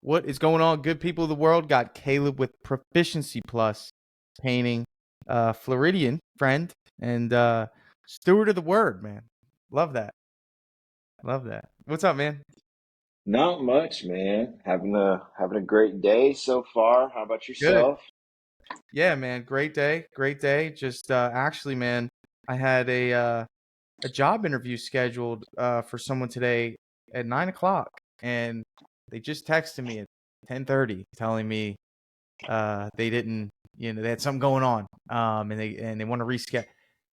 What is going on, good people of the world? Got Caleb with Proficiency Plus painting, Floridian friend, and steward of the word, man. Love that. Love that. What's up, man? Not much, man. Having a great day so far. How about Good. yourself? Yeah, man. Great day. Great day. Just actually, man, I had a job interview scheduled for someone today at 9 o'clock, and they just texted me at 10:30 telling me they didn't, they had something going on, and they want to reschedule.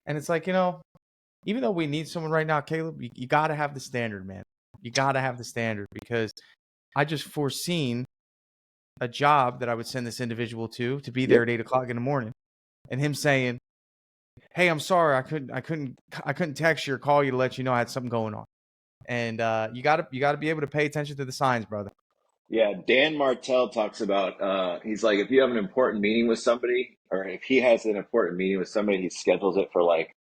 And it's like, even though we need someone right now, Caleb, you got to have the standard, man. You got to have the standard because I just foreseen a job that I would send this individual to be there Yep. at 8 o'clock in the morning, and him saying, "Hey, I'm sorry, I couldn't text you or call you to let you know I had something going on." And you gotta be able to pay attention to the signs, brother. Yeah, Dan Martell talks about he's like if you have an important meeting with somebody, or if he has an important meeting with somebody, he schedules it for like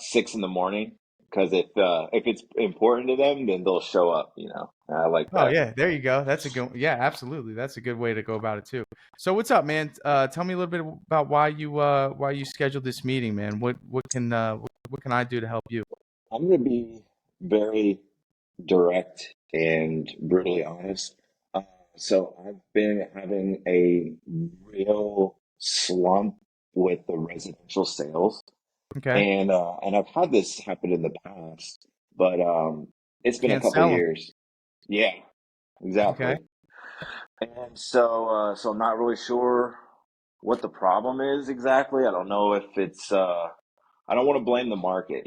6 in the morning because if it's important to them, then they'll show up. And I like Oh that. yeah, there you go. That's a good. Yeah, absolutely. That's a good way to go about it too. So what's up, man? Tell me a little bit about why you scheduled this meeting, man. What can I do to help you? I'm gonna be very direct and brutally honest. Uh, so I've been having a real slump with the residential sales, Okay, and I've had this happen in the past, but it's been a can't couple sell them. years. Yeah, Okay, exactly. And so I'm not really sure what the problem is exactly. I don't know if it's I don't want to blame the market,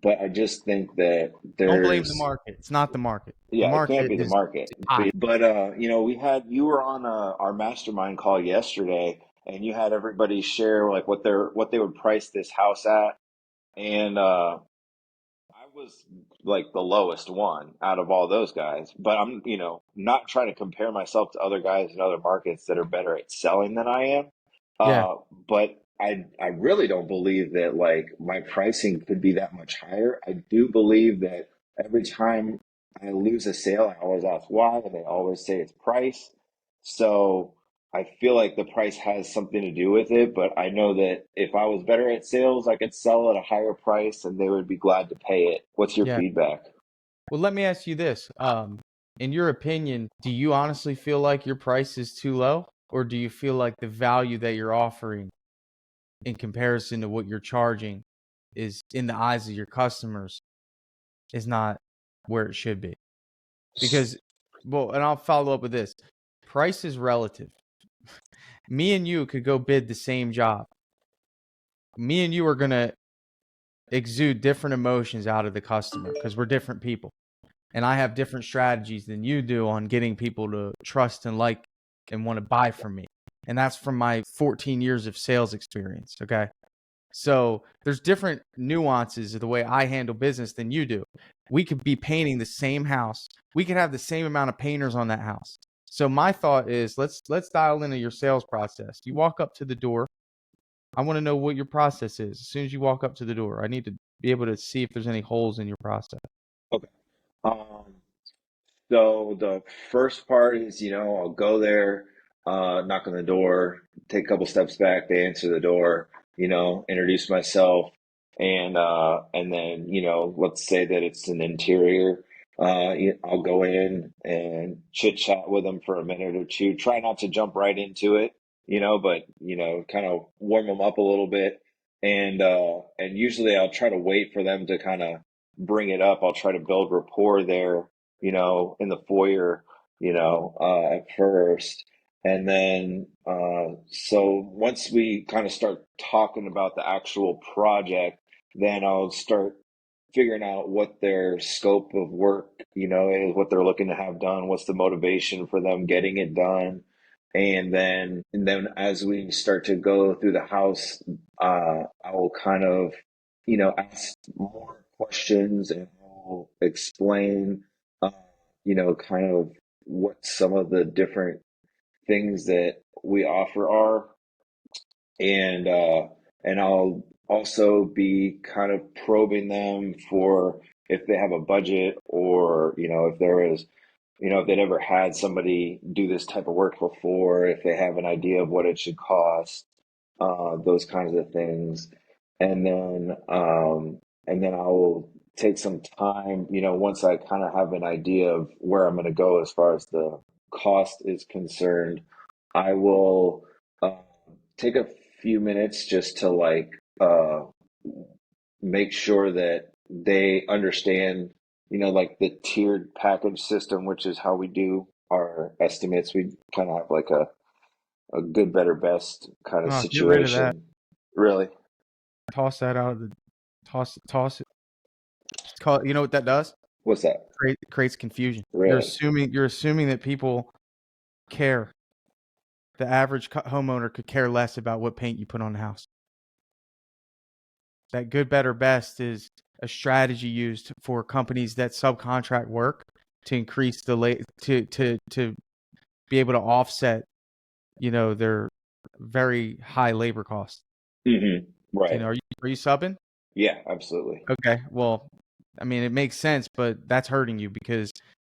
but I just think that don't blame the there's market. It's not the market. The yeah, it can't market be the is market. high. But you were on our mastermind call yesterday, and you had everybody share like what they would price this house at, and I was like the lowest one out of all those guys. But I'm not trying to compare myself to other guys in other markets that are better at selling than I am. Yeah, But I really don't believe that like my pricing could be that much higher. I do believe that every time I lose a sale, I always ask why, and they always say it's price. So I feel like the price has something to do with it, but I know that if I was better at sales, I could sell at a higher price and they would be glad to pay it. What's your yeah. feedback? Well, let me ask you this. In your opinion, do you honestly feel like your price is too low, or do you feel like the value that you're offering in comparison to what you're charging is in the eyes of your customers is not where it should be? Because, well, and I'll follow up with this. Price is relative. Me and you could go bid the same job. Me and you are going to exude different emotions out of the customer because we're different people. And I have different strategies than you do on getting people to trust and like and want to buy from me. And that's from my 14 years of sales experience. Okay. So there's different nuances of the way I handle business than you do. We could be painting the same house. We could have the same amount of painters on that house. So my thought is let's dial into your sales process. You walk up to the door. I want to know what your process is. As soon as you walk up to the door, I need to be able to see if there's any holes in your process. Okay. Um, so the first part is, I'll go there, knock on the door, take a couple steps back, they answer the door, introduce myself, and then, let's say that it's an interior. I'll go in and chit chat with them for a minute or two. Try not to jump right into it, but kind of warm them up a little bit. And usually I'll try to wait for them to kind of bring it up. I'll try to build rapport there, in the foyer, at first. And then, so once we kind of start talking about the actual project, then I'll start figuring out what their scope of work, is, what they're looking to have done, what's the motivation for them getting it done. And then as we start to go through the house, I will kind of, ask more questions and I'll explain, uh, kind of what some of the different things that we offer are, and I'll also be kind of probing them for if they have a budget or if there is if they'd ever had somebody do this type of work before, if they have an idea of what it should cost, those kinds of things. And then I'll take some time, once I kind of have an idea of where I'm going to go as far as the cost is concerned, I will take a few minutes just to make sure that they understand, like the tiered package system, which is how we do our estimates. We kind of have like a good, better, best kind of Oh, get rid of that. situation. Really? Toss that out of the toss it. Just call it, you know what that does? What's that? Creates confusion. Really? You're assuming that people care. The average homeowner could care less about what paint you put on the house. That good, better, best is a strategy used for companies that subcontract work to increase to be able to offset, their very high labor costs. Mm-hmm. Right. Are you subbing? Yeah, absolutely. Okay. Well, I mean, it makes sense, but that's hurting you because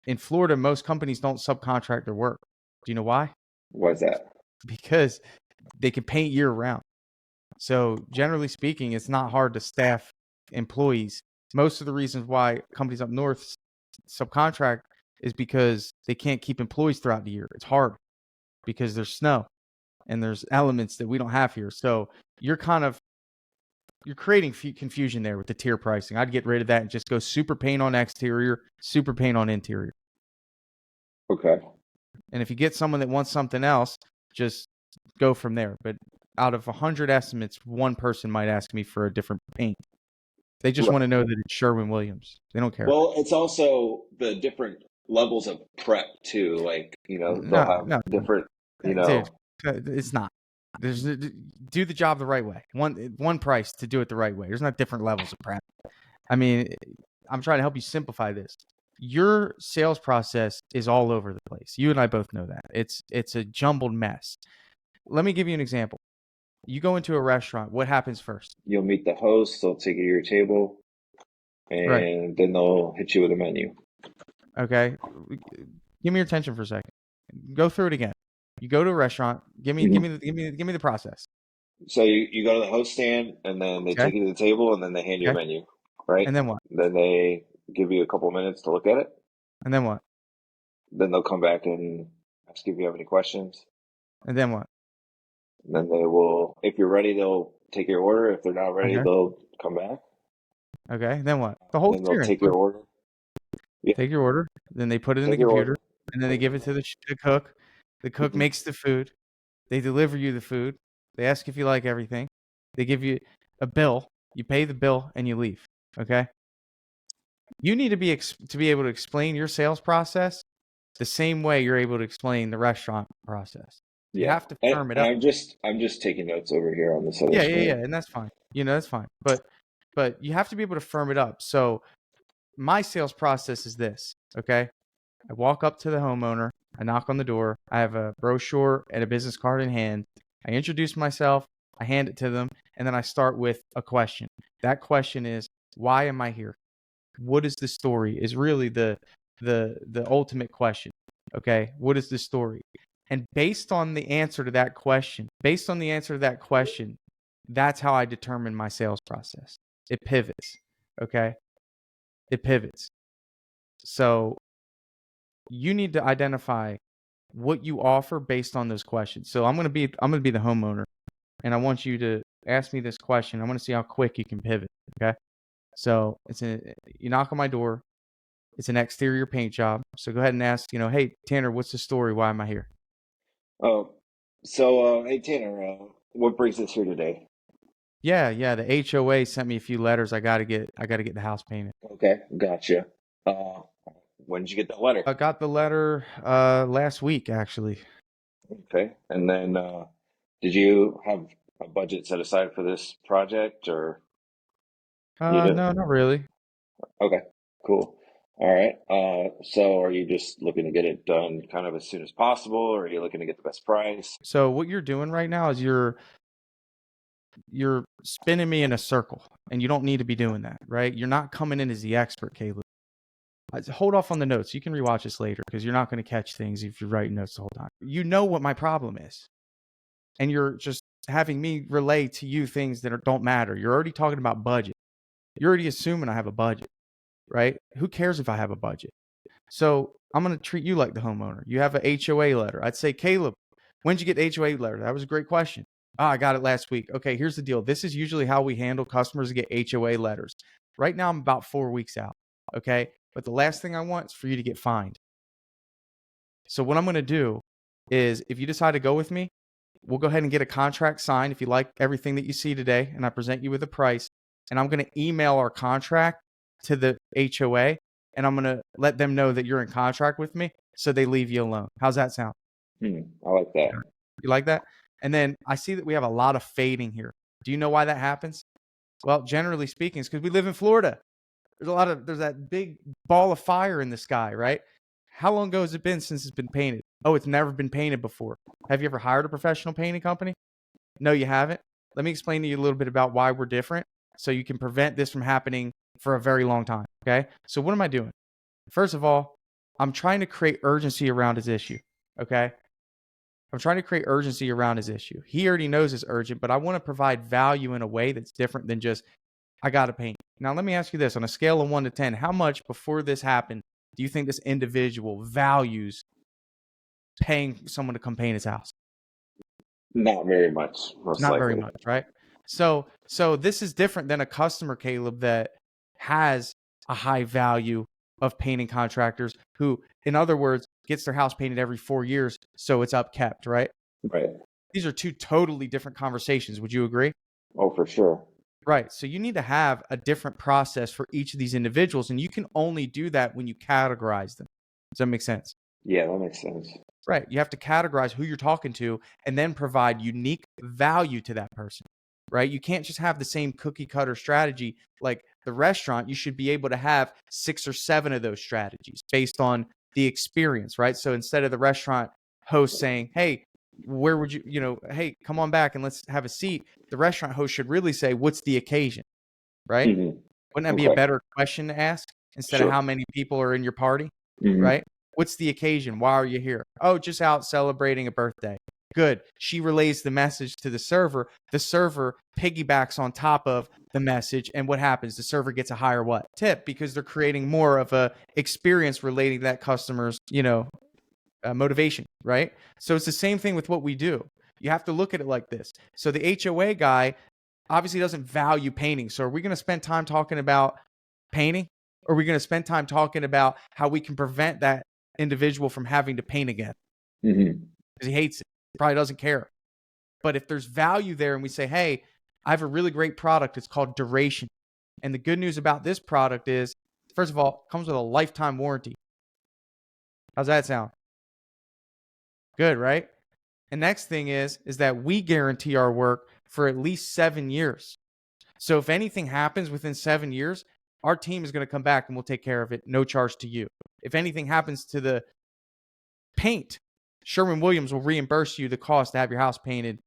in Florida, most companies don't subcontract their work. Do you know why? Why's that? Because they can paint year round. So generally speaking, it's not hard to staff employees. Most of the reasons why companies up north subcontract is because they can't keep employees throughout the year. It's hard because there's snow and there's elements that we don't have here. So you're creating confusion there with the tier pricing. I'd get rid of that and just go super paint on exterior, super paint on interior. Okay. And if you get someone that wants something else, just go from there. But out of 100 estimates, one person might ask me for a different paint. They just want to know that it's Sherwin-Williams. They don't care. Well, it's also the different levels of prep too. Like, they'll have No, different, dude, it's not. Do the job the right way. One price to do it the right way. There's not different levels of prep. I mean, I'm trying to help you simplify this. Your sales process is all over the place. You and I both know that. It's a jumbled mess. Let me give you an example. You go into a restaurant. What happens first? You'll meet the host, they'll take you to your table, Right. and then they'll hit you with a menu. Okay. Give me your attention for a second. Go through it again. You go to a restaurant. Give me the process. So you go to the host stand, and then they Okay. take you to the table, and then they hand you a Okay. menu, right? And then what? Then they give you a couple minutes to look at it. And then what? Then they'll come back and ask you if you have any questions. And then what? And then they will, if you're ready, they'll take your order. If they're not ready, Okay. they'll come back. Okay. Then what? The whole Then they'll experience. take your order. Yeah, Take your order. Then they put it in the take your computer. order. And then they give it to the cook. The cook Mhm. makes the food. They deliver you the food. They ask if you like everything. They give you a bill. You pay the bill and you leave. Okay. You need to be able to explain your sales process the same way you're able to explain the restaurant process. You Yeah, have to and, firm it and up. I'm just taking notes over here on this other Yeah, screen. and that's fine. That's fine. But you have to be able to firm it up. So my sales process is this, okay? I walk up to the homeowner, I knock on the door, I have a brochure and a business card in hand. I introduce myself, I hand it to them, and then I start with a question. That question is, why am I here? What is the story? Is really the ultimate question. Okay? What is the story? And based on the answer to that question, that's how I determine my sales process. It pivots. Okay? It pivots. So you need to identify what you offer based on those questions. So I'm gonna be the homeowner, and I want you to ask me this question. I want to see how quick you can pivot. Okay. So you knock on my door. It's an exterior paint job. So go ahead and ask, hey Tanner, what's the story? Why am I here? Oh, so hey Tanner, what brings us here today? Yeah. The HOA sent me a few letters. I gotta get the house painted. Okay, gotcha. Uh, when did you get that letter? I got the letter last week actually. Okay, and then did you have a budget set aside for this project, or you didn't? No, not really. Okay, cool. All right. So are you just looking to get it done kind of as soon as possible, or are you looking to get the best price? So what you're doing right now is you're spinning me in a circle, and you don't need to be doing that, right? You're not coming in as the expert, Caleb. Hold off on the notes. You can rewatch this later because you're not going to catch things if you're writing notes the whole time. You know what my problem is. And you're just having me relay to you things that don't matter. You're already talking about budget. You're already assuming I have a budget, right? Who cares if I have a budget? So I'm going to treat you like the homeowner. You have an HOA letter. I'd say, Caleb, when did you get the HOA letter? That was a great question. Oh, I got it last week. Okay, here's the deal. This is usually how we handle customers that get HOA letters. Right now, I'm about 4 weeks out. Okay, but the last thing I want is for you to get fined. So what I'm going to do is, if you decide to go with me, we'll go ahead and get a contract signed if you like everything that you see today, and I present you with a price. And I'm going to email our contract to the HOA, and I'm going to let them know that you're in contract with me so they leave you alone. How's that sound? I like that. You like that? And then I see that we have a lot of fading here. Do you know why that happens? Well, generally speaking, it's because we live in Florida. There's that big ball of fire in the sky, right? How long ago has it been since it's been painted? Oh, it's never been painted before. Have you ever hired a professional painting company? No, you haven't. Let me explain to you a little bit about why we're different so you can prevent this from happening for a very long time, okay? So what am I doing? First of all, I'm trying to create urgency around his issue, okay? I'm trying to create urgency around his issue. He already knows it's urgent, but I want to provide value in a way that's different than just, I got to paint. Now, let me ask you this. On a scale of 1 to 10, how much before this happened do you think this individual values paying someone to come paint his house? Not very much, most Not likely. very much, right? So this is different than a customer, Caleb, that has a high value of painting contractors who, in other words, gets their house painted every 4 years, so it's upkept, right? Right. These are two totally different conversations. Would you agree? Oh, for sure. Right. So you need to have a different process for each of these individuals, and you can only do that when you categorize them. Does that make sense? Yeah, that makes sense. Right. You have to categorize who you're talking to and then provide unique value to that person, right? You can't just have the same cookie cutter strategy. Like the restaurant, you should be able to have 6 or 7 of those strategies based on the experience, right? So instead of the restaurant host saying, hey, where would you, hey, come on back and let's have a seat, the restaurant host should really say, what's the occasion, right? Mm-hmm. Wouldn't that be a better question to ask instead of how many people are in your party, right? What's the occasion? Why are you here? Oh, just out celebrating a birthday. Good. She relays the message to the server. The server piggybacks on top of the message. And what happens? The server gets a higher what? Tip, because they're creating more of a experience relating to that customer's, motivation, right? So it's the same thing with what we do. You have to look at it like this. So the HOA guy obviously doesn't value painting. So are we going to spend time talking about painting? Or are we going to spend time talking about how we can prevent that individual from having to paint again? Because he hates it. He probably doesn't care. But if there's value there and we say, hey, I have a really great product. It's called Duration. And the good news about this product is, first of all, it comes with a lifetime warranty. How's that sound? Good, right? And next thing is that we guarantee our work for at least 7 years. So if anything happens within 7 years, our team is going to come back and we'll take care of it. No charge to you. If anything happens to the paint, Sherwin-Williams will reimburse you the cost to have your house painted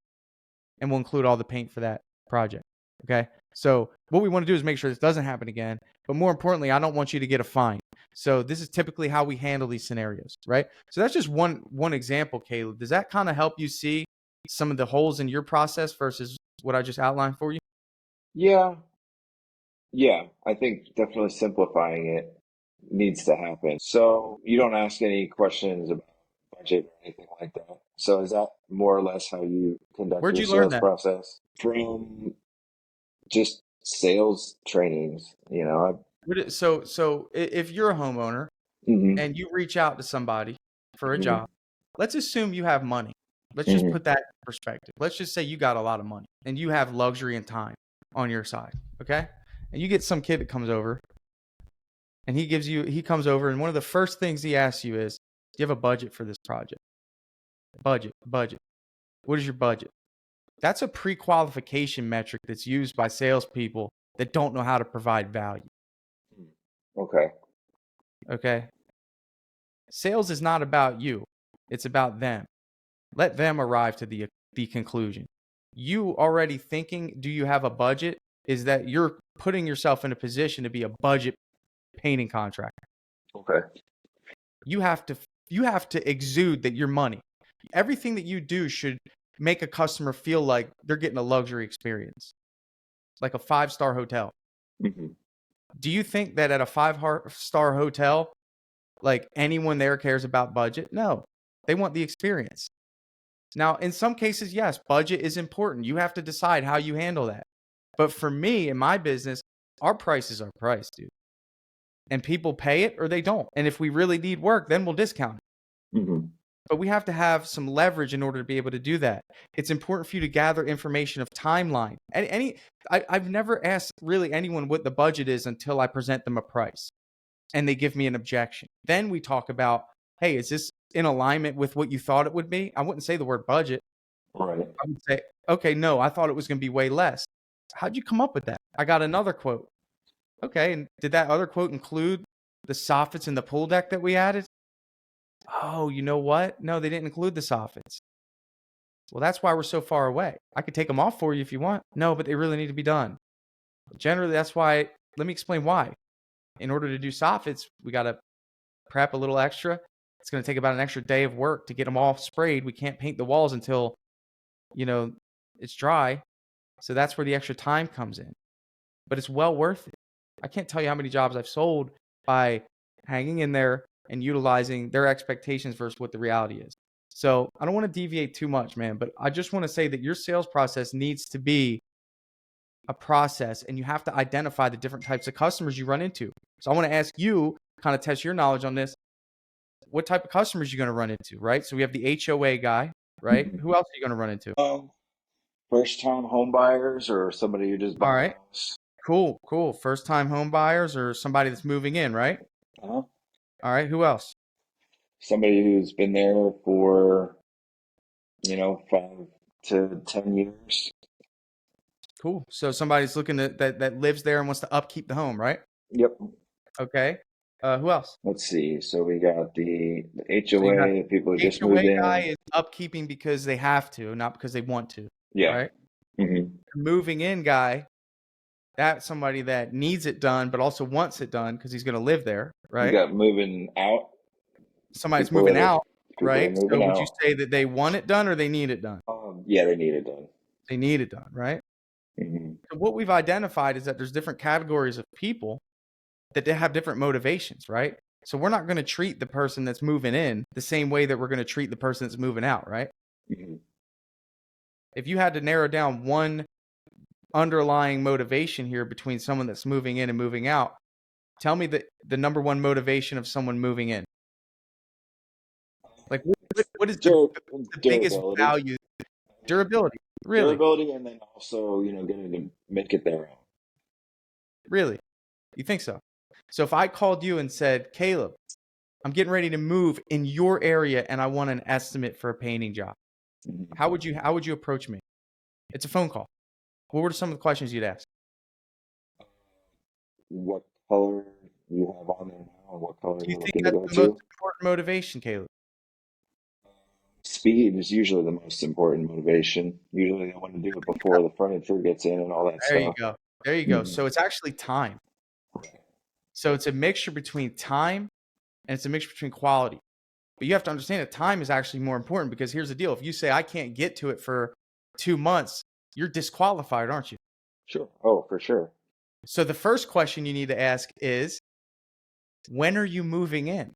and we'll include all the paint for that project. Okay. So what we want to do is make sure this doesn't happen again. But more importantly, I don't want you to get a fine. So this is typically how we handle these scenarios, right? So that's just one example, Caleb. Does that kind of help you see some of the holes in your process versus what I just outlined for you? Yeah. Yeah. I think definitely simplifying it needs to happen. So you don't ask any questions about budget or anything like that. So is that more or less how you conduct Where'd your you learn sales that? process? From just sales trainings, So if you're a homeowner and you reach out to somebody for a job, let's assume you have money. Let's just put that in perspective. Let's just say you got a lot of money and you have luxury and time on your side, okay? And you get some kid that comes over and he comes over and one of the first things he asks you is, do you have a budget for this project? Budget. What is your budget? That's a pre-qualification metric that's used by salespeople that don't know how to provide value. Okay. Sales is not about you. It's about them. Let them arrive to the conclusion. You already thinking, do you have a budget? Is that you're putting yourself in a position to be a budget painting contractor. Okay. You have to exude that your money. Everything that you do should make a customer feel like they're getting a luxury experience, like a 5-star hotel. Hmm. Do you think that at a 5-star hotel, like anyone there cares about budget? No, they want the experience. Now, in some cases, yes, budget is important. You have to decide how you handle that. But for me, in my business, our price is our price, dude. And people pay it or they don't. And if we really need work, then we'll discount it. Hmm. But we have to have some leverage in order to be able to do that. It's important for you to gather information of timeline. I've never asked really anyone what the budget is until I present them a price and they give me an objection. Then we talk about, hey, is this in alignment with what you thought it would be? I wouldn't say the word budget. Right. I would say, okay, no, I thought it was going to be way less. How'd you come up with that? I got another quote. Okay, and did that other quote include the soffits and the pool deck that we added? Oh, you know what? No, they didn't include the soffits. Well, that's why we're so far away. I could take them off for you if you want. No, but they really need to be done. Generally, that's why. Let me explain why. In order to do soffits, we got to prep a little extra. It's going to take about an extra day of work to get them all sprayed. We can't paint the walls until, it's dry. So that's where the extra time comes in. But it's well worth it. I can't tell you how many jobs I've sold by hanging in there and utilizing their expectations versus what the reality is. So I don't want to deviate too much, man, but I just want to say that your sales process needs to be a process and you have to identify the different types of customers you run into. So I want to ask you, kind of test your knowledge on this. What type of customers are you going to run into, right? So we have the HOA guy, right? Hmm. Who else are you going to run into? First time home buyers or somebody who just All bought a right. house. Cool. First time home buyers or somebody that's moving in, right? Uh-huh. All right. Who else? Somebody who's been there for, 5 to 10 years. Cool. So somebody's looking that lives there and wants to upkeep the home, right? Yep. Okay. Who else? Let's see. So we got the So you got HOA, the people who just moved HOA guy in. is upkeeping because they have to, not because they want to, Yeah. right? Hmm. Moving in guy, that's somebody that needs it done, but also wants it done because he's going to live there, We right? got moving out. Somebody's People moving that are out, people are right? So moving would you out. say that they want it done or they need it done? Yeah, they need it done. They need it done, right? Hmm. So what we've identified is that there's different categories of people that they have different motivations, right? So we're not going to treat the person that's moving in the same way that we're going to treat the person that's moving out, right? Hmm. If you had to narrow down one underlying motivation here between someone that's moving in and moving out, tell me the number one motivation of someone moving in. Like what is Dur- the biggest Durability, value? Durability. Really? durability, and then also getting to make it their own. Really? You think so? So if I called you and said, Caleb, I'm getting ready to move in your area and I want an estimate for a painting job. Mhm. How would you approach me? It's a phone call. What were some of the questions you'd ask? What color you have on there now, and what color Do you you're think looking to that's go the most to? important motivation, Caleb? Speed is usually the most important motivation. Usually, they want to do it before the furniture gets in and all that There you stuff. go. There you go. Hmm. So it's actually time. So it's a mixture between time and it's a mixture between quality. But you have to understand that time is actually more important because here's the deal. If you say I can't get to it for 2 months, you're disqualified, aren't you? Sure. Oh, for sure. So the first question you need to ask is, when are you moving in?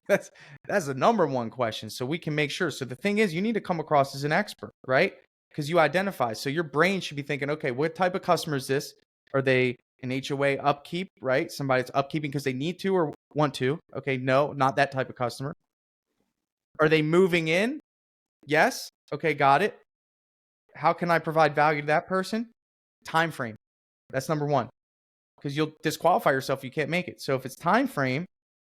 That's that's the number one question. So we can make sure. So the thing is, you need to come across as an expert, right? Because you identify. So your brain should be thinking, okay, what type of customer is this? Are they an HOA upkeep, right? Somebody that's upkeeping because they need to or want to. Okay, no, not that type of customer. Are they moving in? Yes. Okay, got it. How can I provide value to that person? Time frame. That's number one. Because you'll disqualify yourself if you can't make it. So if it's time frame,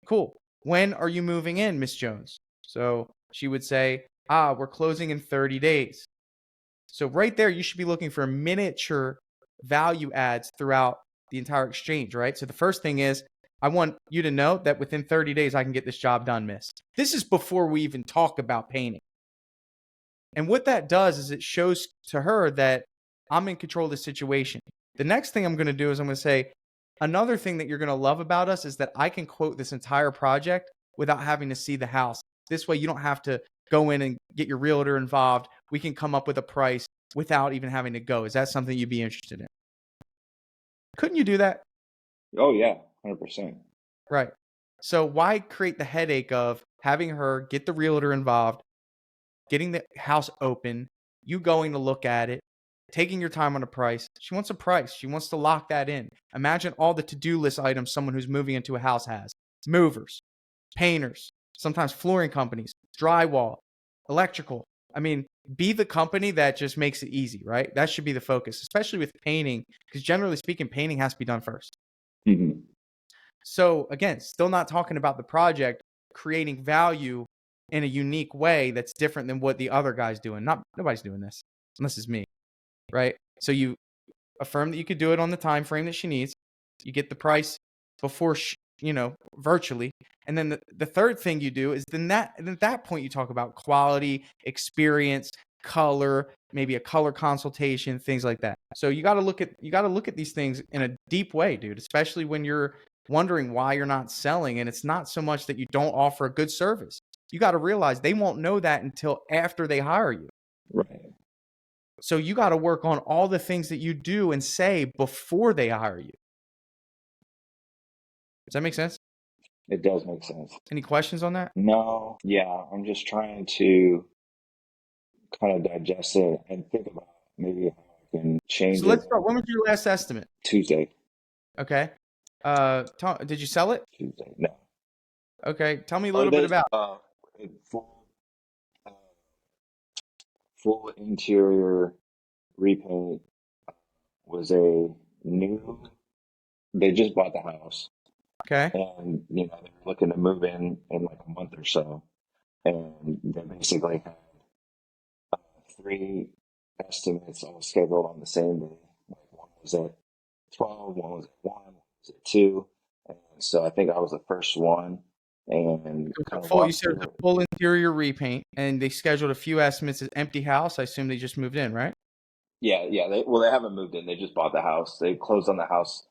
cool. When are you moving in, Miss Jones? So she would say, we're closing in 30 days. So right there, you should be looking for miniature value adds throughout the entire exchange, right? So the first thing is, I want you to know that within 30 days, I can get this job done, miss. This is before we even talk about painting. And what that does is it shows to her that I'm in control of the situation. The next thing I'm going to do is I'm going to say, Another thing that you're going to love about us is that I can quote this entire project without having to see the house. This way, you don't have to go in and get your realtor involved. We can come up with a price without even having to go. Is that something you'd be interested in? Couldn't you do that? Oh yeah, 100%. Right. So why create the headache of having her get the realtor involved, getting the house open, you going to look at it, taking your time on a price? She wants a price. She wants to lock that in. Imagine all the to-do list items someone who's moving into a house has. Movers, painters, sometimes flooring companies, drywall, electrical. I mean, be the company that just makes it easy, right? That should be the focus, especially with painting, because generally speaking, painting has to be done first. Mm-hmm. So again, still not talking about the project, creating value in a unique way that's different than what the other guy's doing. Nobody's doing this unless it's me, right? So you affirm that you could do it on the time frame that she needs. You get the price before virtually, and then the third thing you do is at that point you talk about quality, experience, color, maybe a color consultation, things like that. So you got to look at these things in a deep way, dude, especially when you're wondering why you're not selling. And it's not so much that you don't offer a good service. You got to realize they won't know that until after they hire you. Right. So you got to work on all the things that you do and say before they hire you. Does that make sense? It does make sense. Any questions on that? No, yeah, I'm just trying to kind of digest it and think about maybe how I can change So it. let's start. When was your last estimate? Tuesday. Okay. Did you sell it? Tuesday. No. Okay. Tell me a little bit about. Full, uh, full interior repaint was a new. They just bought the house, Okay. and they're looking to move in like a month or so, and they basically had three estimates all scheduled on the same day. Like one was at 12, one was at 1, one was at 2. And so I think I was the first one and kind of You walked said through the it. full interior repaint, and they scheduled a few estimates as empty house. I assume they just moved in, right? Yeah, yeah. They haven't moved in. They just bought the house. They closed on the house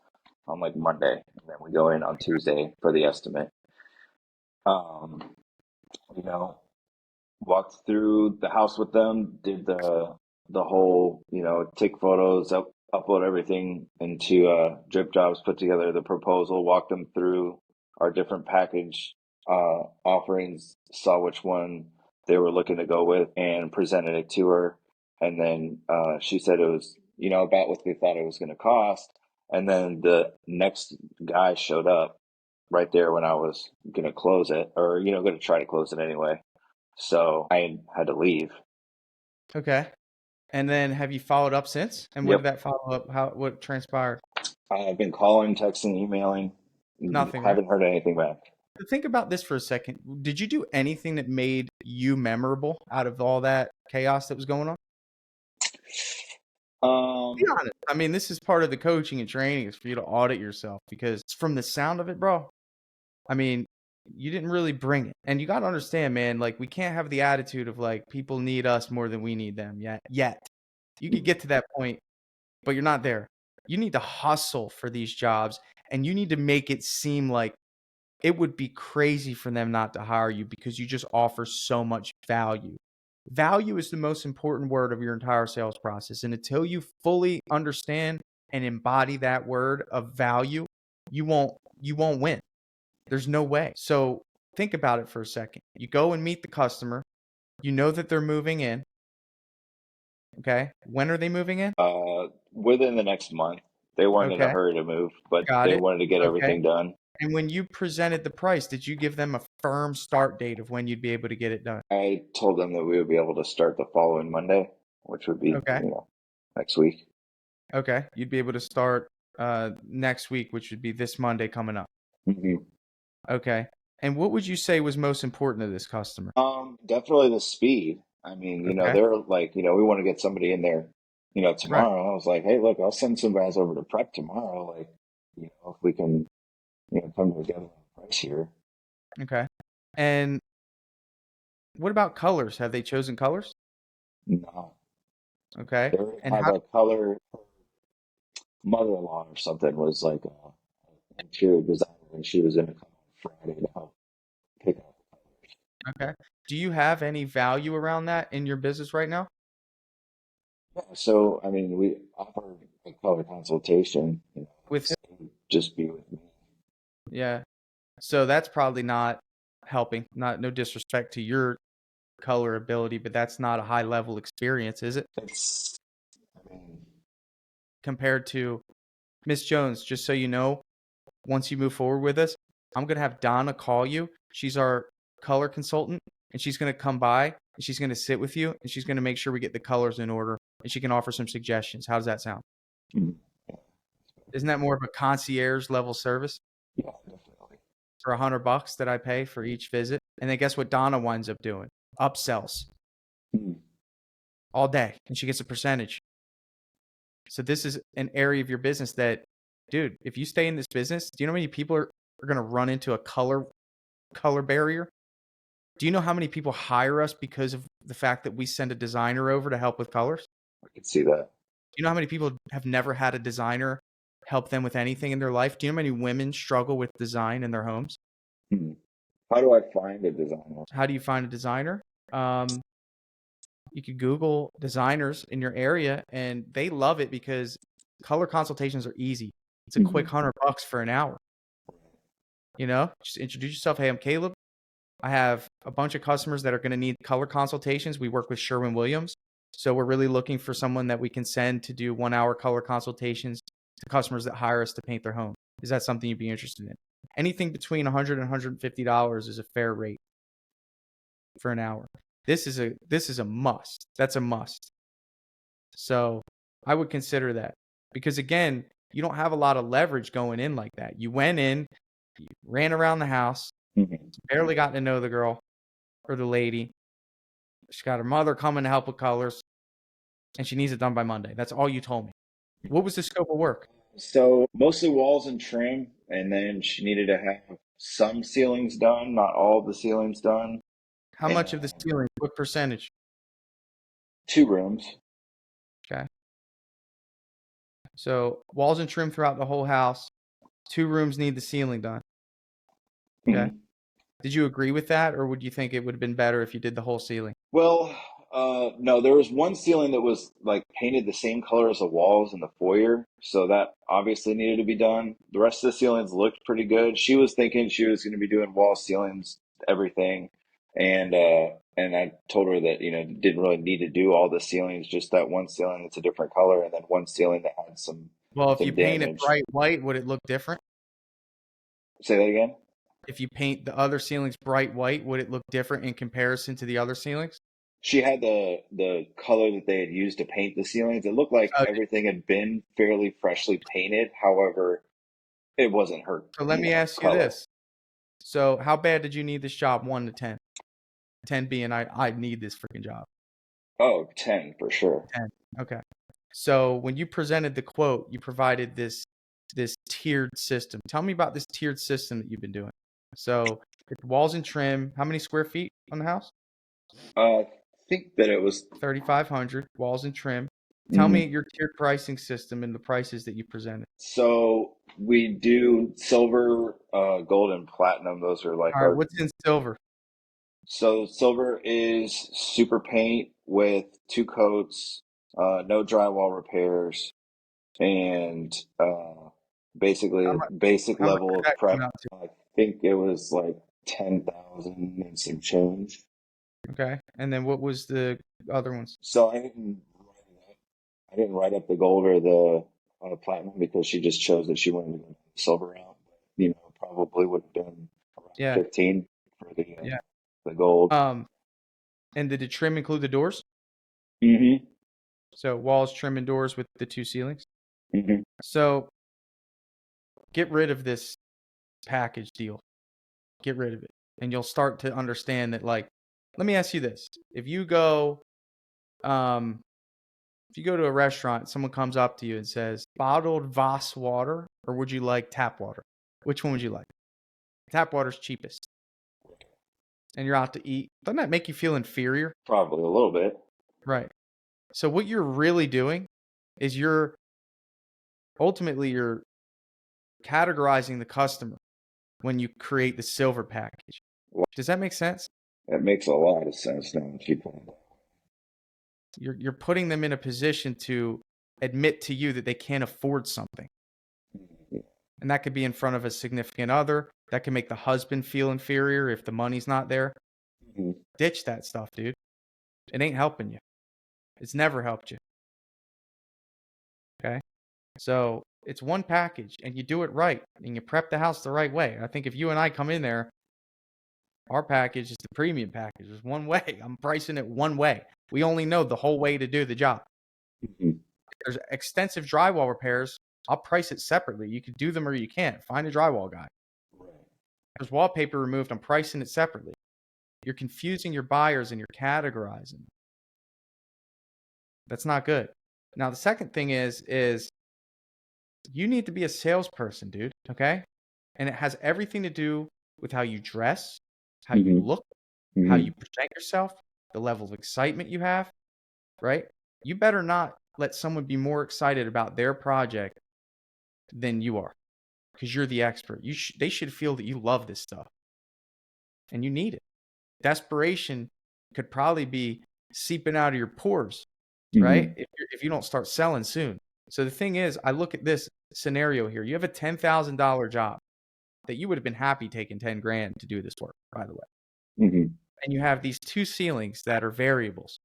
on like Monday, and then we go in on Tuesday for the estimate. Um, you know, walked through the house with them, did the whole, take photos, upload everything into Drip Jobs, put together the proposal, walked them through our different package offerings, saw which one they were looking to go with, and presented it to her. And then she said it was, about what they thought it was going to cost. And then the next guy showed up right there when I was going to close it, or going to try to close it anyway. So I had to leave. Okay. And then have you followed up since? And what did Yep. that follow up? What transpired? I've been calling, texting, emailing. Nothing, right? Haven't heard anything back. Think about this for a second. Did you do anything that made you memorable out of all that chaos that was going on? Be Um, honest. I mean, this is part of the coaching and training is for you to audit yourself because from the sound of it, bro, I mean, you didn't really bring it. And you got to understand, man, like we can't have the attitude of like people need us more than we need them yet. You could get to that point, but you're not there. You need to hustle for these jobs and you need to make it seem like it would be crazy for them not to hire you because you just offer so much value. Value is the most important word of your entire sales process. And until you fully understand and embody that word of value, you won't win. There's no way. So think about it for a second. You go and meet the customer. You know that they're moving in. Okay. When are they moving in? within the next month. They weren't in a Okay. hurry to move, but Got they it. wanted to get Okay. everything done. And when you presented the price, did you give them a firm start date of when you'd be able to get it done? I told them that we would be able to start the following Monday, which would be, Okay. next week. Okay. You'd be able to start next week, which would be this Monday coming up. Hmm. Okay. And what would you say was most important to this customer? Definitely the speed. I mean, Okay. they're like, we want to get somebody in there, Right. tomorrow. I was like, hey, look, I'll send some guys over to prep tomorrow. Like, if we can, come together on a price here. Okay. And what about colors? Have they chosen colors? No, Okay. they already And have how a color. Mother-in-law or something was like interior designer, and she was going to come on Friday to help pick out the Okay. Do you have any value around that in your business right now? colors. Yeah, so, I mean, we offer a color consultation, With so it would just be with me. yeah. So that's probably not helping. Not no disrespect to your color ability, but that's not a high level experience, is it? It's, I mean, Compared to Miss Jones, just so you know, once you move forward with us, I'm gonna have Donna call you. She's our color consultant, and she's gonna come by and she's gonna sit with you and she's gonna make sure we get the colors in order and she can offer some suggestions. How does that sound? mm, Isn't that more of a concierge level service yeah, definitely. for $100 that I pay for each visit? And then guess what Donna winds up doing? Upsells Mm, all day, and she gets a percentage. So this is an area of your business that, dude, if you stay in this business, do you know how many people are going to run into a color barrier? Do you know how many people hire us because of the fact that we send a designer over to help with colors? I could see that. Do you know how many people have never had a designer help them with anything in their life? Do you know how many women struggle with design in their homes? Mm. How do I find a designer? How do you find a designer? Um, you could Google designers in your area, and they love it because color consultations are easy. It's a quick Mhm. $100 for an hour. You know, just introduce yourself. Hey, I'm Caleb. I have a bunch of customers that are going to need color consultations. We work with Sherwin-Williams. So we're really looking for someone that we can send to do 1 hour color consultations to customers that hire us to paint their home. Is that something you'd be interested in? Anything between $100 and $150 is a fair rate for an hour. This is a must. That's a must. So I would consider that because again, you don't have a lot of leverage going in like that. You went in, you ran around the house, Mhm. barely got to know the girl or the lady. She's got her mother coming to help with colors, and she needs it done by Monday. That's all you told me. What was the scope of work? So mostly walls and trim, and then she needed to have some ceilings done, not all of the ceilings done, How and much of the ceiling? What percentage? 2 rooms. Okay. So walls and trim throughout the whole house. 2 rooms need the ceiling done. Okay. Mhm. Did you agree with that, or would you think it would have been better if you did the whole ceiling? Well, no, there was one ceiling that was like painted the same color as the walls in the foyer, so that obviously needed to be done. The rest of the ceilings looked pretty good. She was thinking she was going to be doing wall ceilings, everything, and I told her that didn't really need to do all the ceilings, just that one ceiling that's a different color, and then one ceiling that had some Well, if you some paint it damage. bright white, would it look different? Say that again. If you paint the other ceilings bright white, would it look different in comparison to the other ceilings? She had the color that they had used to paint the ceilings. It looked like Oh, everything had been fairly freshly painted. However, it wasn't her, so let me ask you color. this. So how bad did you need this job? 1 to 10. 10 being I need this freaking job. Oh, 10 for sure. 10. Okay. So when you presented the quote, you provided this tiered system. Tell me about this tiered system that you've been doing. So it's walls and trim. How many square feet on the house? I think that it was 3,500 walls and trim. Tell me mhm. your tiered pricing system and the prices that you presented. So we do silver, gold, and platinum. Those are like All right, our. what's in silver? So silver is super paint with 2 coats, no drywall repairs, and basically How a much? basic How much level did of that come prep. out to? I think it was like 10,000 and some change. Okay, and then what was the other ones? So I didn't write up the gold or the platinum because she just chose that she wanted to go the silver route. Probably would have been around Yeah, 15 for yeah. the gold. Um, and did the trim include the doors? Hmm. So walls, trim, and doors with the 2 ceilings. Hmm. So get rid of this package deal. Get rid of it. And you'll start to understand that, like, let me ask you this. Um, if you go to a restaurant, someone comes up to you and says, bottled Voss water, or would you like tap water? Which one would you like? Tap water's cheapest. And you're out to eat. Doesn't that make you feel inferior? Probably a little bit. Right. So what you're really doing is ultimately you're categorizing the customer when you create the silver package. Well, Does that make sense? that makes a lot of sense now that you put it. You're putting them in a position to admit to you that they can't afford something. And that could be in front of a significant other. That can make the husband feel inferior if the money's not there. Mm-hmm. Ditch that stuff, dude. It ain't helping you. It's never helped you. Okay? So it's one package and you do it right and you prep the house the right way. I think if you and I come in there, our package is the premium package. There's one way. I'm pricing it one way. We only know the whole way to do the job. Mm-hmm. If there's extensive drywall repairs, I'll price it separately. You can do them or you can't. Find a drywall guy. Right. There's wallpaper removed. I'm pricing it separately. You're confusing your buyers and you're categorizing. That's not good. Now, the second thing is you need to be a salesperson, dude, okay? And it has everything to do with how you dress, how you Mm-hmm. look, Mm-hmm. how you present yourself, the level of excitement you have, right? You better not let someone be more excited about their project than you are because you're the expert. They should feel that you love this stuff and you need it. Desperation could probably be seeping out of your pores, right? Mm-hmm. If you don't start selling soon. So the thing is, I look at this scenario here. You have a $10,000 job that you would have been happy taking 10 grand to do this work, by the way. Mm-hmm. And you have these two ceilings that are variables,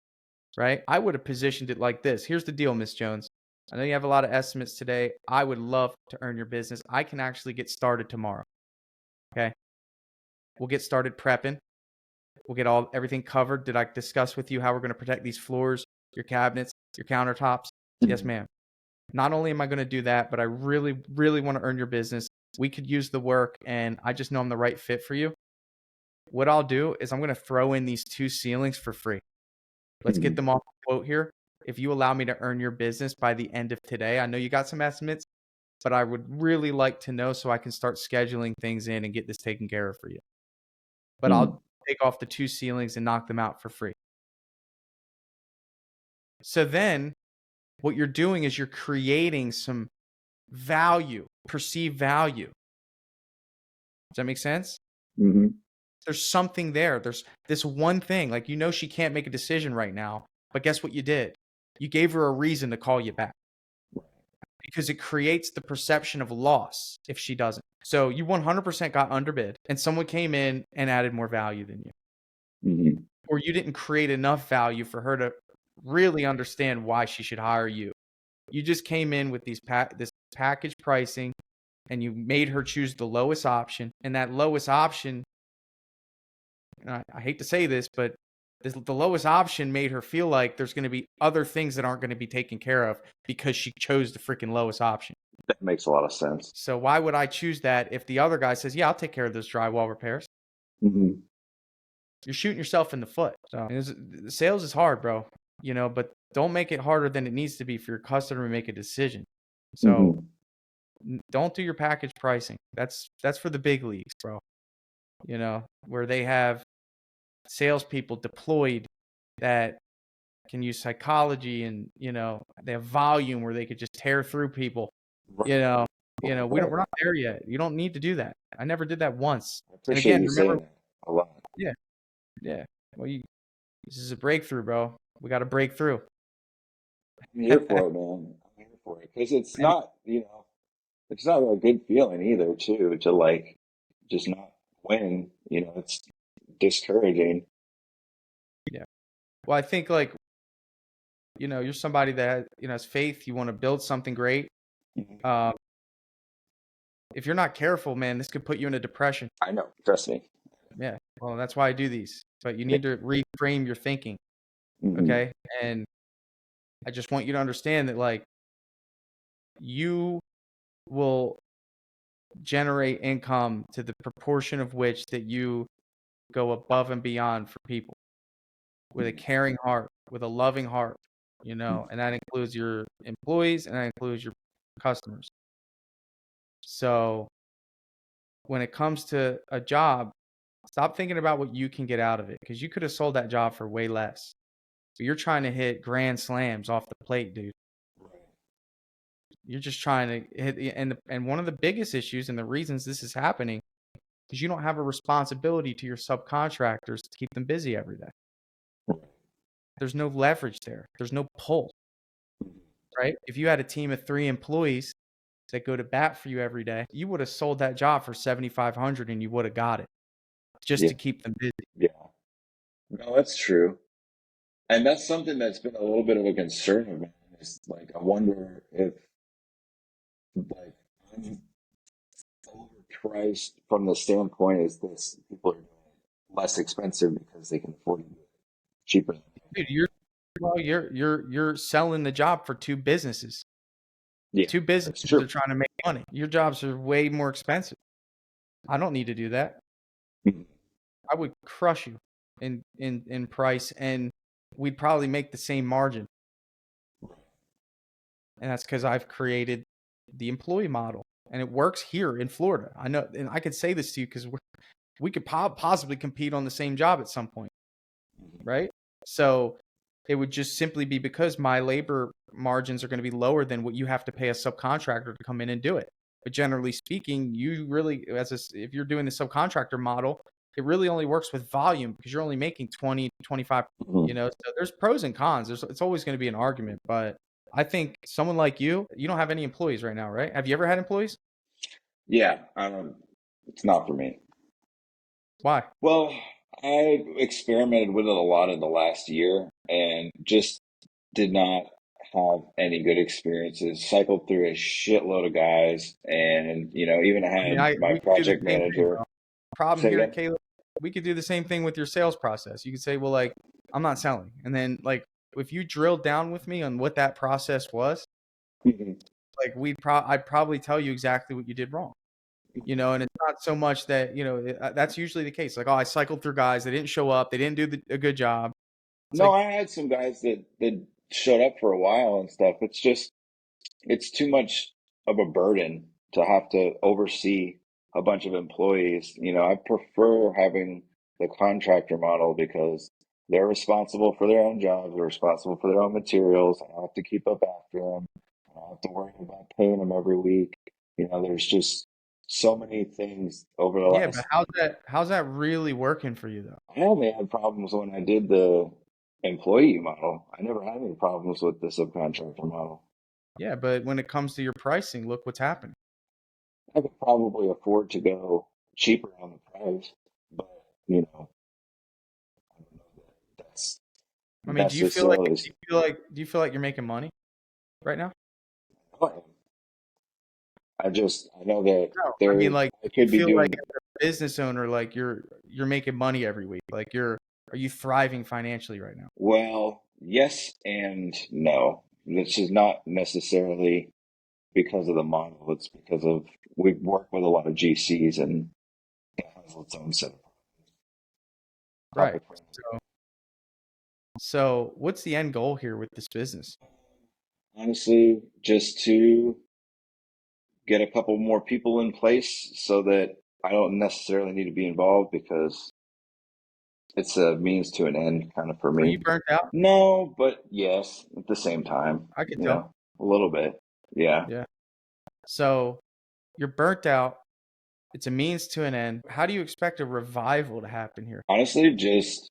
right? I would have positioned it like this. Here's the deal, Miss Jones. I know you have a lot of estimates today. I would love to earn your business. I can actually get started tomorrow. Okay. We'll get started prepping. We'll get everything covered. Did I discuss with you how we're going to protect these floors, your cabinets, your countertops? Mm-hmm. Yes, ma'am. Not only am I going to do that, but I really, really want to earn your business. We could use the work, and I just know I'm the right fit for you. What I'll do is I'm going to throw in these two ceilings for free. Let's get them off the quote here. If you allow me to earn your business by the end of today, I know you got some estimates, but I would really like to know so I can start scheduling things in and get this taken care of for you. But I'll take off the two ceilings and knock them out for free. So then what you're doing is you're creating some value, perceived value. Does that make sense? Mm-hmm. There's something there. There's this one thing, like, she can't make a decision right now, but guess what you did? You gave her a reason to call you back because it creates the perception of loss if she doesn't. So you 100% got underbid and someone came in and added more value than you. Mm-hmm. Or you didn't create enough value for her to really understand why she should hire you. You just came in with this package pricing and you made her choose the lowest option. And that lowest option, I hate to say this, but the lowest option made her feel like there's going to be other things that aren't going to be taken care of because she chose the freaking lowest option. That makes a lot of sense. So why would I choose that if the other guy says, yeah, I'll take care of those drywall repairs? Mm-hmm. You're shooting yourself in the foot. So sales is hard, bro, but don't make it harder than it needs to be for your customer to make a decision. So don't do your package pricing. That's for the big leagues, bro. Where they have salespeople deployed that can use psychology and, they have volume where they could just tear through people. We're not there yet. You don't need to do that. I never did that once. I appreciate and again, you saying that a lot. Yeah. Yeah. Well, this is a breakthrough, bro. We got to break through. I'm here for it, man. I'm here for it because it's not, it's not a good feeling either, too, to like just not win. It's discouraging. Yeah. Well, I think like, you're somebody that has faith. You want to build something great. Mm-hmm. If you're not careful, man, this could put you in a depression. I know. Trust me. Yeah. Well, that's why I do these. But you need to reframe your thinking. Mm-hmm. Okay. And I just want you to understand that, like, you will generate income to the proportion of which that you go above and beyond for people with a caring heart, with a loving heart, and that includes your employees and that includes your customers. So when it comes to a job, stop thinking about what you can get out of it because you could have sold that job for way less. But you're trying to hit grand slams off the plate, dude. You're just trying to hit, and one of the biggest issues and the reasons this is happening is you don't have a responsibility to your subcontractors to keep them busy every day. There's no leverage there. There's no pull, right? If you had a team of 3 employees that go to bat for you every day, you would have sold that job for 7,500 and you would have got it just Yeah. to keep them busy. Yeah. No, that's true. And that's something that's been a little bit of a concern of mine. Is like I wonder if like I'm overpriced from the standpoint is this people are doing it less expensive because they can afford to do it cheaper. Dude, you're selling the job for 2 businesses. Yeah, 2 that's businesses are true. trying to make money. Your jobs are way more expensive. I don't need to do that. Mhm. I would crush you in price, and we'd probably make the same margin. And that's because I've created the employee model, and it works here in Florida. I know, and I could say this to you because we could possibly compete on the same job at some point, right? So it would just simply be because my labor margins are going to be lower than what you have to pay a subcontractor to come in and do it. But generally speaking, you really, if you're doing the subcontractor model, it really only works with volume because you're only making 20, 25, Mhm. so there's pros and cons. It's always going to be an argument, but I think someone like you don't have any employees right now, right? Have you ever had employees? Yeah, it's not for me. Why? Well, I experimented with it a lot in the last year and just did not have any good experiences. Cycled through a shitload of guys, and even I I mean, had my we could do the project same thing, manager. bro. Problem Say here, again. Caleb, we could do the same thing with your sales process. You could say, well, like, I'm not selling. And then, like, if you drilled down with me on what that process was, Mhm. like, I'd probably tell you exactly what you did wrong. And it's not so much that, that's usually the case. Like, oh, I cycled through guys, they didn't show up, they didn't do a good job. It's No, like, I had some guys that showed up for a while and stuff. It's just it's too much of a burden to have to oversee a bunch of employees. I prefer having the contractor model because they're responsible for their own jobs, they're responsible for their own materials. I don't have to keep up after them. I don't have to worry about paying them every week. There's just so many things over the yeah, but last. how's that really working for you though? I only had problems when I did the employee model. I never had any problems with the subcontractor model. Yeah, but when it comes to your pricing, look what's happening. I could probably afford to go cheaper on the price, but I don't know that that's I mean, necessarily. do you feel like you're making money right now? I know that No, I mean, there like, I do you could be feel like doing as a business owner, like you're making money every week? Like are you thriving financially right now? well, yes and no. This is not necessarily because of the model. It's because of we work with a lot of GCs and it has its own set of Right. topic for So what's the end goal here with this business? honestly, just to get a couple more people in place so that I don't necessarily need to be involved because it's a means to an end kind of for Are you me. burnt out? No, but yes, at the same time, I could tell. a little bit. Yeah. Yeah. So you're burnt out. It's a means to an end. How do you expect a revival to happen here? Honestly, just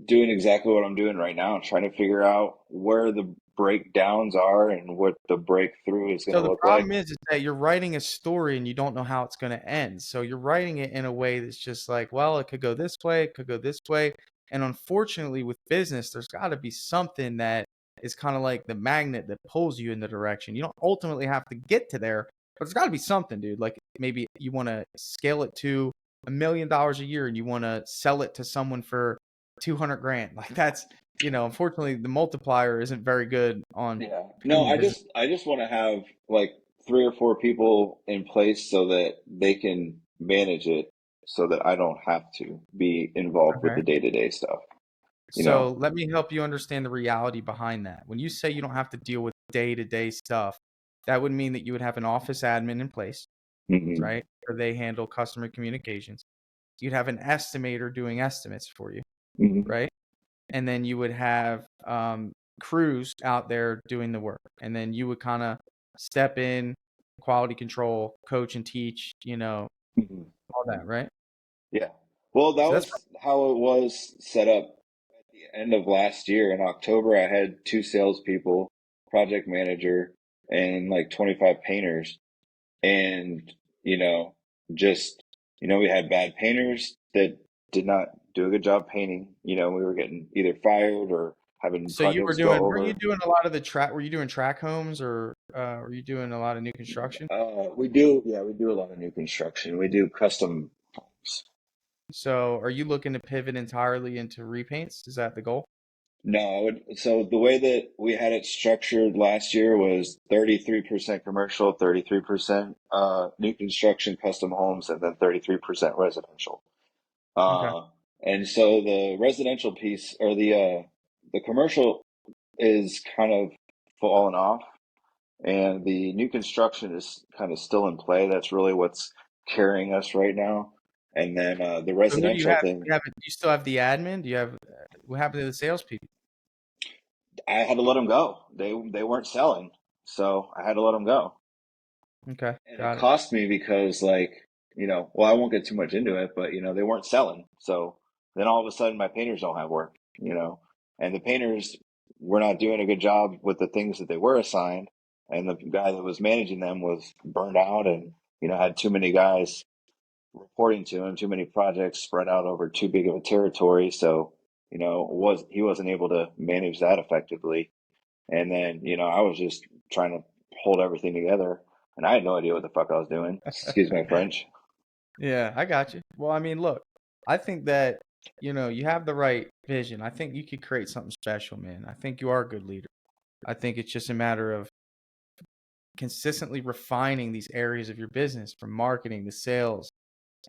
doing exactly what I'm doing right now, trying to figure out where the breakdowns are and what the breakthrough is going So to the look like. problem is that you're writing a story and you don't know how it's going to end. So you're writing it in a way that's just like, well, it could go this way, it could go this way. And unfortunately, with business, there's got to be something that is kind of like the magnet that pulls you in the direction. You don't ultimately have to get to there, but there's got to be something, dude. Like maybe you want to scale it to $1 million a year and you want to sell it to someone for 200 grand. Like that's, unfortunately, the multiplier isn't very good on Yeah. No, paying I business. just I just want to have like 3 or 4 people in place so that they can manage it so that I don't have to be involved with Okay. the day-to-day stuff, you So know? let me help you understand the reality behind that. When you say you don't have to deal with day-to-day stuff, that would mean that you would have an office admin in place, Hmm. right? Or they handle customer communications. You'd have an estimator doing estimates for you, Hmm. right? And then you would have crews out there doing the work. And then you would kind of step in, quality control, coach and teach, Mhm. all that, right? Yeah. Well, that So that's was how it was set up at the end of last year. In October, I had two salespeople, project manager, and like 25 painters. And, you know, just, we had bad painters that did not do a good job painting. We were getting either fired or having so you projects go were you over. doing a lot of the track, were you doing track homes or were you doing a lot of new construction? We do, yeah, we do a lot of new construction. We do custom homes. So are you looking to pivot entirely into repaints? Is that the goal? No, so the way that we had it structured last year was 33% commercial, 33% new construction, custom homes, and then 33% residential. Okay. Uh, and so the residential piece or the commercial is kind of fallen off, and the new construction is kind of still in play. That's really what's carrying us right now. And then the So who do you residential have? thing, Do you still have the admin? Do you have what happened to the salespeople? I had to let them go. They weren't selling, so I had to let them go. Okay, And it got it. cost me because, like, well, I won't get too much into it, but they weren't selling. So then all of a sudden my painters don't have work, and the painters were not doing a good job with the things that they were assigned. And the guy that was managing them was burned out and, had too many guys reporting to him, too many projects spread out over too big of a territory. So, he wasn't able to manage that effectively. And then, I was just trying to hold everything together, and I had no idea what the fuck I was doing. Excuse my French. Yeah, I got you. Well, I mean, look, I think that, you have the right vision. I think you could create something special, man. I think you are a good leader. I think it's just a matter of consistently refining these areas of your business from marketing to sales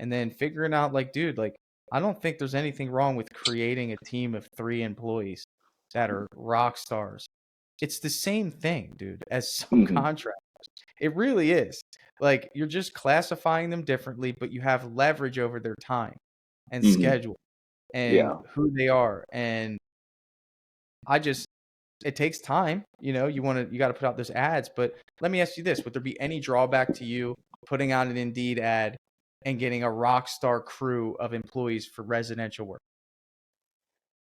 and then figuring out like, dude, like I don't think there's anything wrong with creating a team of 3 employees that are rock stars. It's the same thing, dude, as Hmm. subcontract. It really is. Like you're just classifying them differently, but you have leverage over their time and Hmm. schedule and Yeah. who they are. And I just it takes time, you got to put out those ads, but let me ask you this, would there be any drawback to you putting out an Indeed ad and getting a rock star crew of employees for residential work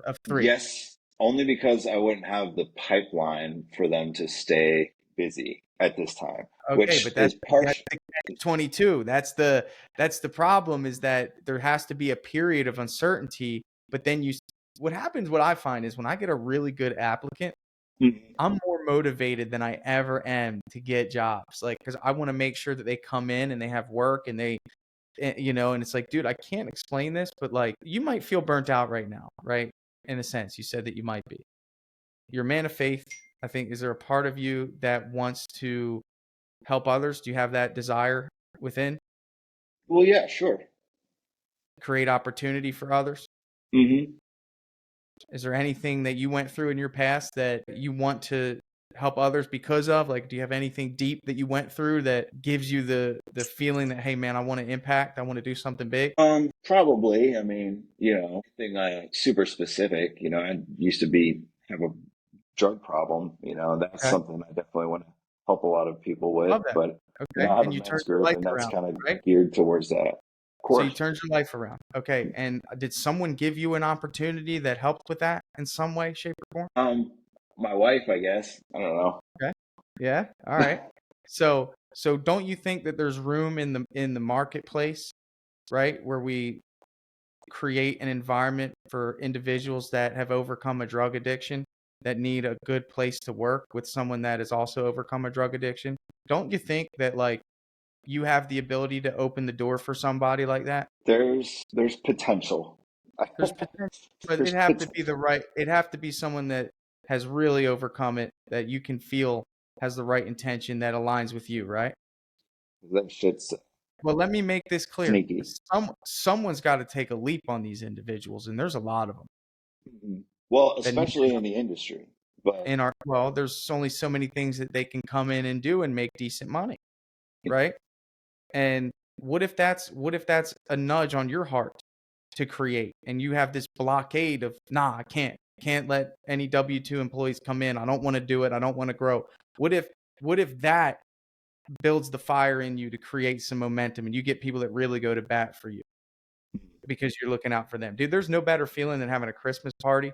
of 3? Yes, only because I wouldn't have the pipeline for them to stay busy at this time, Okay, which but is that's partial. the catch 22. That's the problem is that there has to be a period of uncertainty, but then what happens, what I find is when I get a really good applicant, I'm more motivated than I ever am to get jobs. Like, because I want to make sure that they come in and they have work and and it's like, dude, I can't explain this, but like, you might feel burnt out right now, right? In a sense, you said that you might be. You're a man of faith. I think, is there a part of you that wants to help others? Do you have that desire within? Well, yeah, sure. Create opportunity for others? Hmm. Is there anything that you went through in your past that you want to help others because of? Like, do you have anything deep that you went through that gives you the feeling that, hey, man, I want to impact, I want to do something big? Probably. I mean, thing super specific. I used to have a drug problem. That's Okay, something I definitely want to help a lot of people with. love that. But Okay, I have and a you men's turned your group, life and that's around, kind of right? geared towards that. Of So you course. turned your life around. Okay, and did someone give you an opportunity that helped with that in some way, shape, or form? Um, my wife, I guess. I don't know. Okay, yeah, all right. So don't you think that there's room in the marketplace, right, where we create an environment for individuals that have overcome a drug addiction that need a good place to work with someone that has also overcome a drug addiction? Don't you think that like you have the ability to open the door for somebody like that? There's potential. There's potential, but There's potential. it'd have to be someone that has really overcome it that you can feel has the right intention that aligns with you, right? That shit's Well, let me make this clear. sneaky. Someone's got to take a leap on these individuals, and there's a lot of them Mhm. Well, that need especially in the industry. But in our well, there's only so many things that they can come in and do and make decent money, right? And what if that's a nudge on your heart to create and you have this blockade of nah, I can't let any W2 employees come in. I don't want to do it. I don't want to grow. What if what if that builds the fire in you to create some momentum, and you get people that really go to bat for you because you're looking out for them. Dude, there's no better feeling than having a Christmas party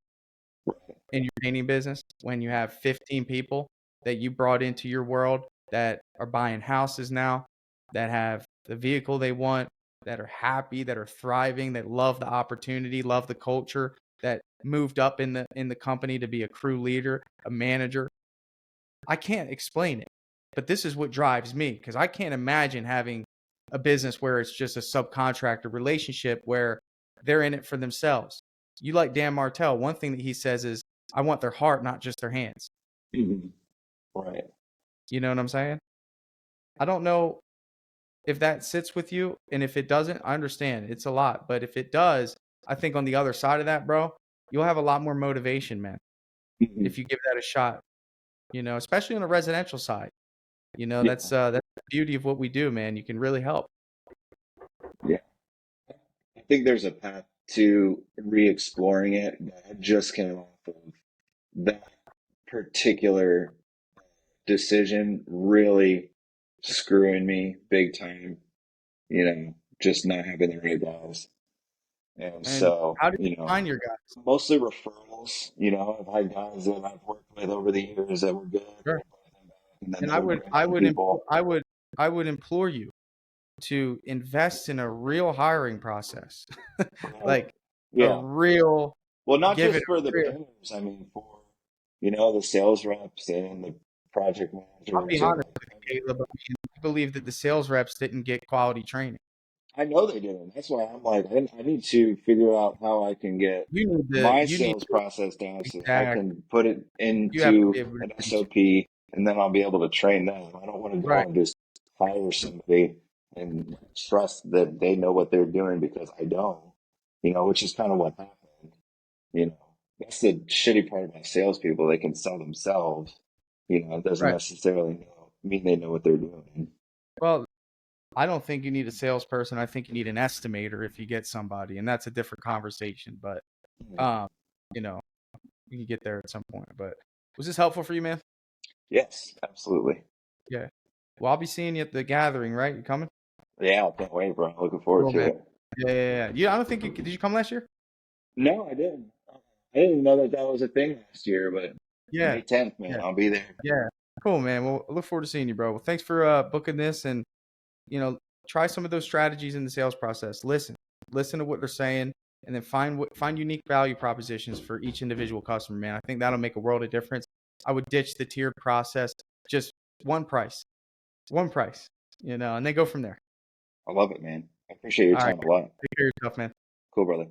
in your painting business when you have 15 people that you brought into your world that are buying houses now, that have the vehicle they want, that are happy, that are thriving, that love the opportunity, love the culture, that moved up in the company to be a crew leader, a manager. I can't explain it, but this is what drives me, because I can't imagine having a business where it's just a subcontractor relationship where they're in it for themselves. You like Dan Martell, one thing that he says is, I want their heart, not just their hands. Mhm. Right. You know what I'm saying? I don't know if that sits with you. And if it doesn't, I understand. It's a lot. But if it does, I think on the other side of that, bro, you'll have a lot more motivation, man, Mhm. if you give that a shot, especially on the residential side. Yeah. That's the beauty of what we do, man. You can really help. Yeah. I think there's a path to re-exploring it, but I just came off of that particular decision really screwing me big time, just not having the right guys. And And so, how did you find your guys? mostly referrals. I've had guys that I've worked with over the years that were good, Sure. and then And they would bring on people. I would implore you to invest in a real hiring process, Right. like a Yeah. real, Well, not give it just for a the real. painters, I mean, for, the sales reps and the project I'll be managers and honest like, with you, Caleb. I believe that the sales reps didn't get quality training. I know they didn't. That's why I'm like, I need to figure out how I can get my You need sales to process down so that I exact. can put it You have to into be able to an teach it. SOP and then I'll be able to train them. I don't want to go Right. and just hire somebody and trust that they know what they're doing because I don't, which is kind of what happened. You know, that's the shitty part about salespeople. They can sell themselves. It doesn't Right. necessarily mean they know what they're doing. Well, I don't think you need a salesperson. I think you need an estimator if you get somebody, and that's a different conversation. But um, you know, we can get there at some point. But was this helpful for you, man? Yes, absolutely. Yeah. Well, I'll be seeing you at the gathering, right? You coming? Yeah, I can't wait, bro. Looking forward Cool, to man. it. Yeah. I don't think did you come last year? No, I didn't. I didn't know that was a thing last year, but Yeah. May 10th, man, Yeah. I'll be there. Yeah. Cool, man. Well, I look forward to seeing you, bro. Well, thanks for booking this, and you know, try some of those strategies in the sales process. Listen to what they're saying, and then find unique value propositions for each individual customer, man. I think that'll make a world of difference. I would ditch the tiered process, just one price, and then go from there. I love it, man. I appreciate your All right. time a lot. Take care of yourself, man. Cool, brother.